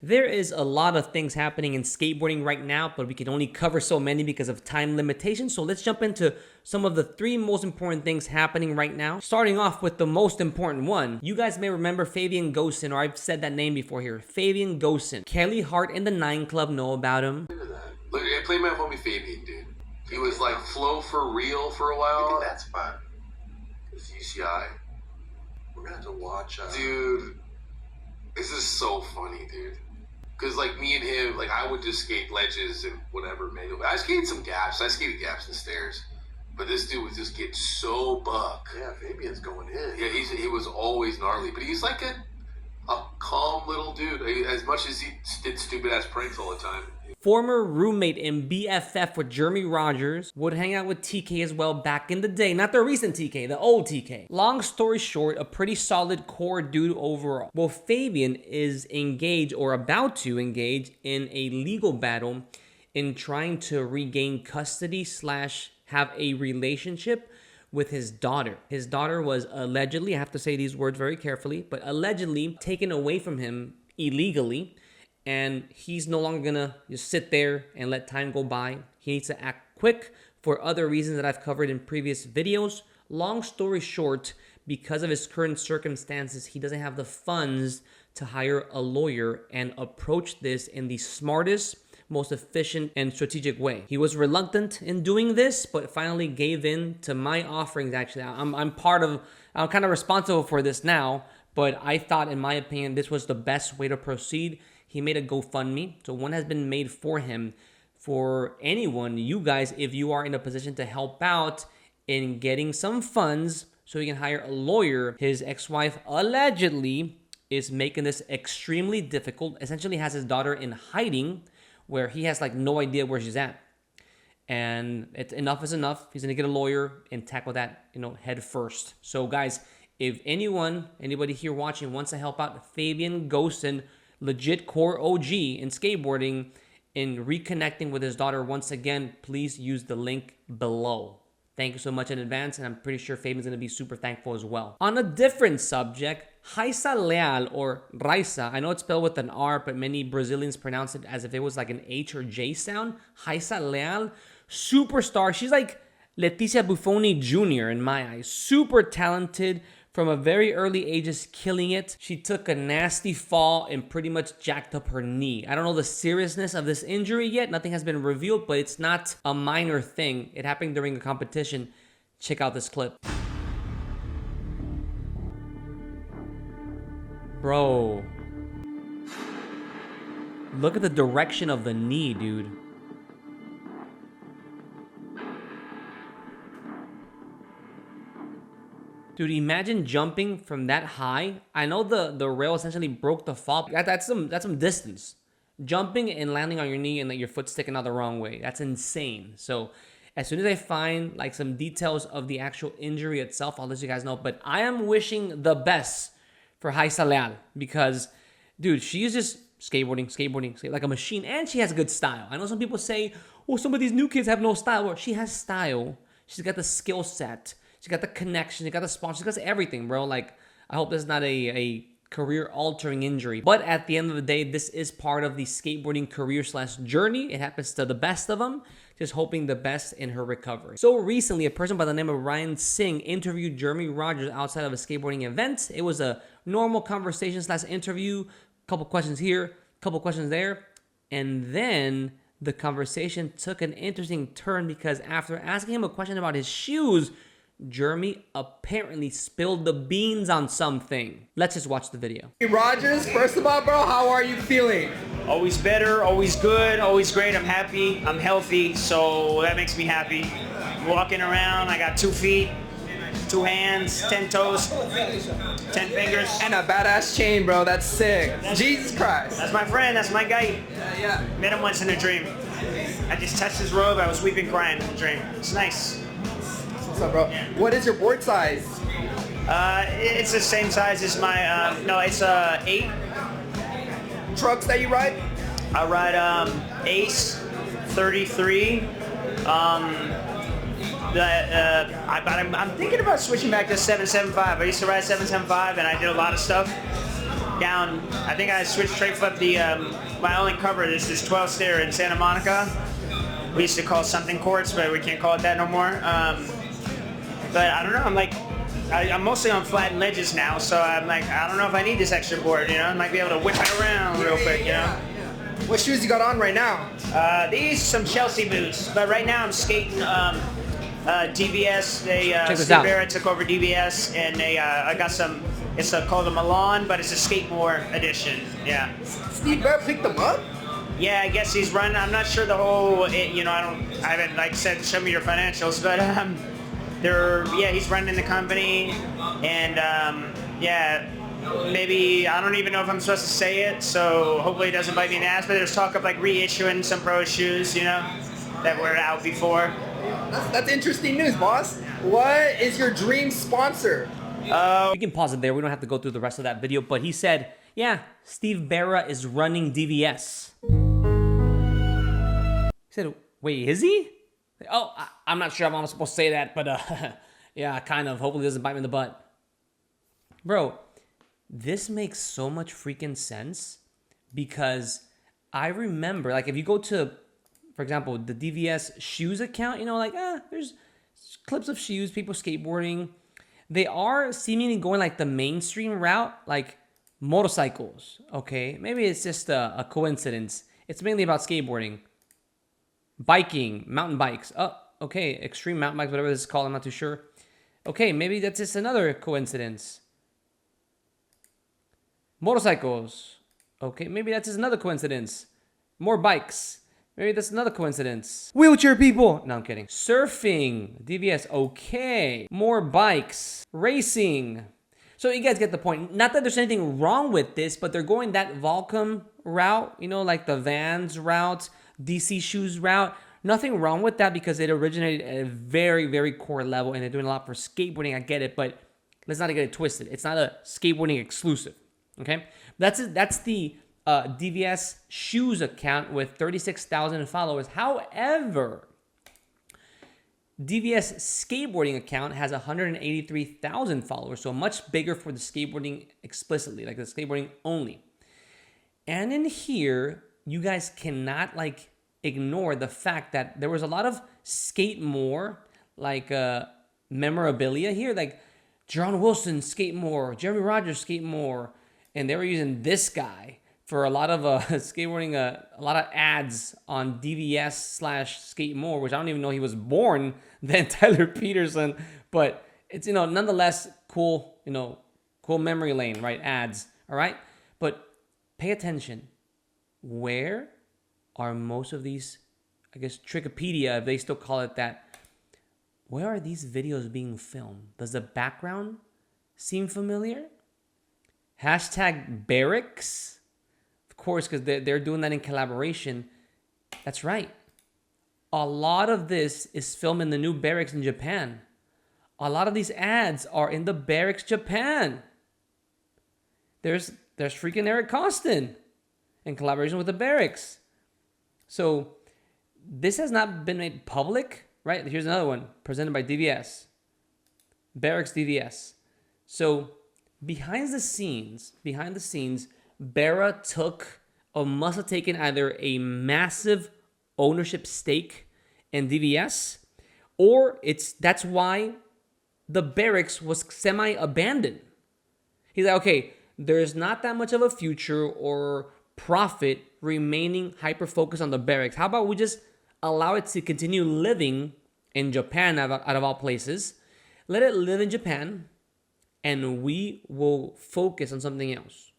There is a lot of things happening in skateboarding right now, but we can only cover so many because of time limitations. So let's jump into some of the 3 most important things happening right now. Starting off with the most important one. You guys may remember Fabian Goen, or I've said that name before here. Fabian Goen. Kelly Hart and the 9 Club know about him. Look, I played my homie Fabian, dude. He was like flow for real for a while. Look at that spot. It's UCI. We're gonna have to watch. Dude, this is so funny, dude. Cause like me and him, like I would just skate ledges and whatever, man. I skated some gaps. I skated gaps and stairs. But this dude was just getting so buck. Yeah, Fabian's going in. Yeah, he was always gnarly, but he's like a calm little dude. As much as he did stupid ass pranks all the time. Former roommate and BFF with Jeremy Rogers, would hang out with TK as well back in the day. Not the recent TK, the old TK. Long story short, a pretty solid core dude overall. Well, Fabian is engaged or about to engage in a legal battle in trying to regain custody / have a relationship with his daughter. His daughter was allegedly, I have to say these words very carefully, but allegedly taken away from him illegally. And he's no longer gonna just sit there and let time go by. He needs to act quick for other reasons that I've covered in previous videos. Long story short, because of his current circumstances, he doesn't have the funds to hire a lawyer and approach this in the smartest, most efficient and strategic way. He was reluctant in doing this, but finally gave in to my offerings. Actually, I'm kind of responsible for this now, but I thought, in my opinion, this was the best way to proceed. He made a GoFundMe, so one has been made for him. For anyone, you guys, if you are in a position to help out in getting some funds so he can hire a lawyer. His ex-wife allegedly is making this extremely difficult, essentially has his daughter in hiding where he has like no idea where she's at. And enough is enough. He's gonna get a lawyer and tackle that, head first. So guys, if anybody here watching wants to help out Fabian Goen, legit core OG in skateboarding, in reconnecting with his daughter once again, please use the link below. Thank you so much in advance, and I'm pretty sure Fabian's going to be super thankful as well. On a different subject, Rayssa Leal, or Rayssa, I know it's spelled with an R, but many Brazilians pronounce it as if it was like an H or J sound. Rayssa Leal, superstar. She's like Leticia Buffoni Jr. in my eyes. Super talented. From a very early age, just killing it. She took a nasty fall and pretty much jacked up her knee. I don't know the seriousness of this injury yet. Nothing has been revealed, but it's not a minor thing. It happened during a competition. Check out this clip. Bro. Look at the direction of the knee, dude. Dude, imagine jumping from that high. I know the rail essentially broke the fall. That's some distance. Jumping and landing on your knee and like your foot sticking out the wrong way. That's insane. So as soon as I find like some details of the actual injury itself, I'll let you guys know. But I am wishing the best for Rayssa Leal because, dude, she is just skateboarding like a machine, and she has good style. I know some people say, oh, some of these new kids have no style. Well, she has style. She's got the skill set. She got the connection, she got the sponsor, she got everything, bro. Like, I hope this is not a career-altering injury. But at the end of the day, this is part of the skateboarding career/journey. It happens to the best of them. Just hoping the best in her recovery. So recently, a person by the name of Ryan Singh interviewed Jeremy Rogers outside of a skateboarding event. It was a normal conversation/interview. Couple questions here, couple questions there. And then the conversation took an interesting turn because after asking him a question about his shoes, Jeremy apparently spilled the beans on something. Let's just watch the video. Hey Rogers, first of all, bro, how are you feeling? Always better, always good, always great. I'm happy, I'm healthy, so that makes me happy. Walking around, I got 2 feet, 2 hands, 10 toes, 10 fingers. And a badass chain, bro. That's sick. Jesus Christ. That's my friend, that's my guy. Yeah. Met him once in a dream. I just touched his robe, I was weeping, crying in the dream. It's nice. What's up, bro? What is your board size? It's the same size as my, no, it's 8. Trucks that you ride? I ride Ace 33. I'm thinking about switching back to 775. I used to ride 775 and I did a lot of stuff. down. I think I switched straight flip the my only cover. This is 12 stair in Santa Monica. We used to call something courts, but we can't call it that no more. But I don't know. I'm mostly on flat and ledges now, so I'm like, I don't know if I need this extra board. You know, I might be able to whip it around real quick. You know. What shoes you got on right now? These some Chelsea boots, but right now I'm skating DVS. Steve out. Berra took over DVS, and I got some. It's called a Milan, but it's a Skateboard edition. Yeah. Steve Berra picked them up? Yeah, I guess he's running. I'm not sure the whole. I haven't like said show me your financials, but he's running the company, and yeah. Maybe, I don't even know if I'm supposed to say it, so hopefully it doesn't bite me in the ass, but there's talk of like reissuing some pro shoes, you know, that were out before. That's interesting news, boss. What is your dream sponsor? We can pause it there. We don't have to go through the rest of that video, but he said, yeah, Steve Berra is running DVS. He said, wait, is he? Oh, I'm not sure if I'm supposed to say that, but yeah, kind of. Hopefully it doesn't bite me in the butt. Bro, this makes so much freaking sense because I remember, like, if you go to, for example, the DVS shoes account, you know, like, there's clips of shoes, people skateboarding. They are seemingly going like the mainstream route, like motorcycles, okay? Maybe it's just a coincidence. It's mainly about skateboarding, biking, mountain bikes. Oh, okay, extreme mountain bikes, whatever this is called, I'm not too sure. Okay, maybe that's just another coincidence. Motorcycles. Okay, maybe that's just another coincidence. More bikes. Maybe that's another coincidence. Wheelchair people. No, I'm kidding. Surfing. DVS. Okay. More bikes. Racing. So you guys get the point. Not that there's anything wrong with this, but they're going that Volcom route, you know, like the Vans route, DC Shoes route. Nothing wrong with that because it originated at a very, very core level and they're doing a lot for skateboarding. I get it, but let's not get it twisted. It's not a skateboarding exclusive. Okay, that's the DVS shoes account with 36,000 followers. However, DVS skateboarding account has 183,000 followers, so much bigger for the skateboarding explicitly, like the skateboarding only. And in here, you guys cannot like ignore the fact that there was a lot of skate more like memorabilia here, like John Wilson skate more, Jeremy Rogers skate more. And they were using this guy for a lot of skateboarding, a lot of ads on DVS/Skate More, which I don't even know he was born then, Tyler Peterson. But it's, you know, nonetheless cool, you know, cool memory lane, right? Ads, all right? But pay attention. Where are most of these, I guess, Trickopedia, if they still call it that, where are these videos being filmed? Does the background seem familiar? Hashtag Berrics, of course, because they're doing that in collaboration. That's right. A lot of this is filmed in the new Berrics in Japan. A lot of these ads are in the Berrics Japan. There's freaking Eric Costin in collaboration with the Berrics. So this has not been made public, right? Here's another one presented by DVS. Berrics DVS. So behind the scenes, Berra took or must have taken either a massive ownership stake in DVS, or that's why the Berrics was semi-abandoned. He's like, okay, there's not that much of a future or profit remaining hyper-focused on the Berrics. How about we just allow it to continue living in Japan out of all places? Let it live in Japan, and we will focus on something else.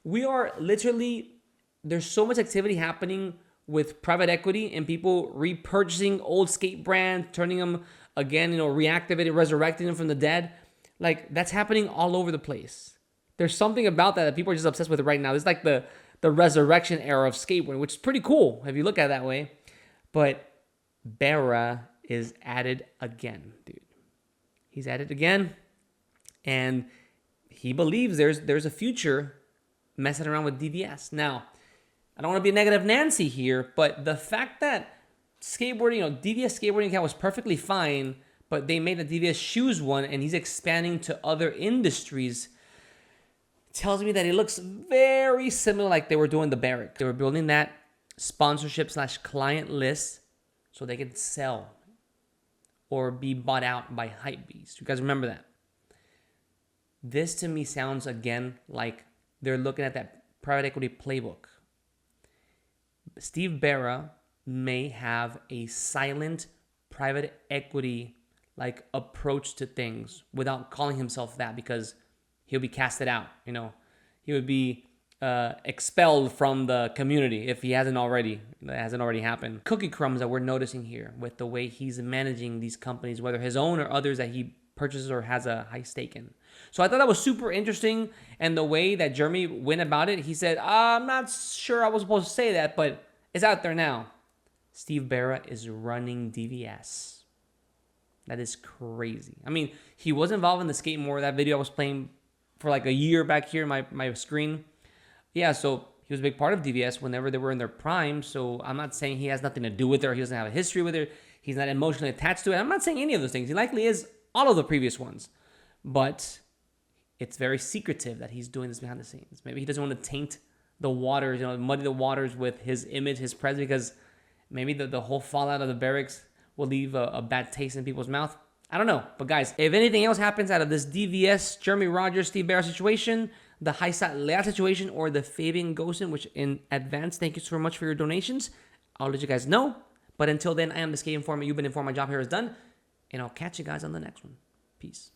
We are literally, there's so much activity happening with private equity and people repurchasing old skate brands, turning them again, reactivating, resurrecting them from the dead. Like, that's happening all over the place. There's something about that people are just obsessed with right now. It's like the resurrection era of skateboarding, which is pretty cool if you look at it that way. But Berra is at it again, dude. He's at it again. And he believes there's a future messing around with DVS. Now, I don't want to be a negative Nancy here, but the fact that skateboarding, DVS skateboarding account was perfectly fine, but they made the DVS shoes one, and he's expanding to other industries. tells me that it looks very similar like they were doing the Berrics. They were building that sponsorship / client list so they could sell or be bought out by hypebeasts. You guys remember that? This to me sounds again like they're looking at that private equity playbook. Steve Berra may have a silent private equity like approach to things without calling himself that, because he'll be casted out. You know, he would be expelled from the community if he hasn't already. That hasn't already happened. Cookie crumbs that we're noticing here with the way he's managing these companies, whether his own or others that he purchases or has a high stake in. So I thought that was super interesting, and the way that Jeremy went about it, he said, I'm not sure I was supposed to say that, but it's out there now. Steve Berra is running DVS. That is crazy. I mean, he was involved in the Skate More, that video I was playing for like a year back here in my screen. Yeah, so he was a big part of DVS whenever they were in their prime, so I'm not saying he has nothing to do with it, or he doesn't have a history with it, he's not emotionally attached to it. I'm not saying any of those things. He likely is all of the previous ones. But it's very secretive that he's doing this behind the scenes. Maybe he doesn't want to taint the waters, muddy the waters with his image, his presence, because maybe the whole fallout of the Berrics will leave a bad taste in people's mouth. I don't know. But guys, if anything else happens out of this DVS, Jeremy Rogers, Steve Berra situation, the Rayssa Leal situation, or the Fabian Goen, which in advance, thank you so much for your donations. I'll let you guys know. But until then, I am the Skate Informant. You've been informed. My job here is done. And I'll catch you guys on the next one. Peace.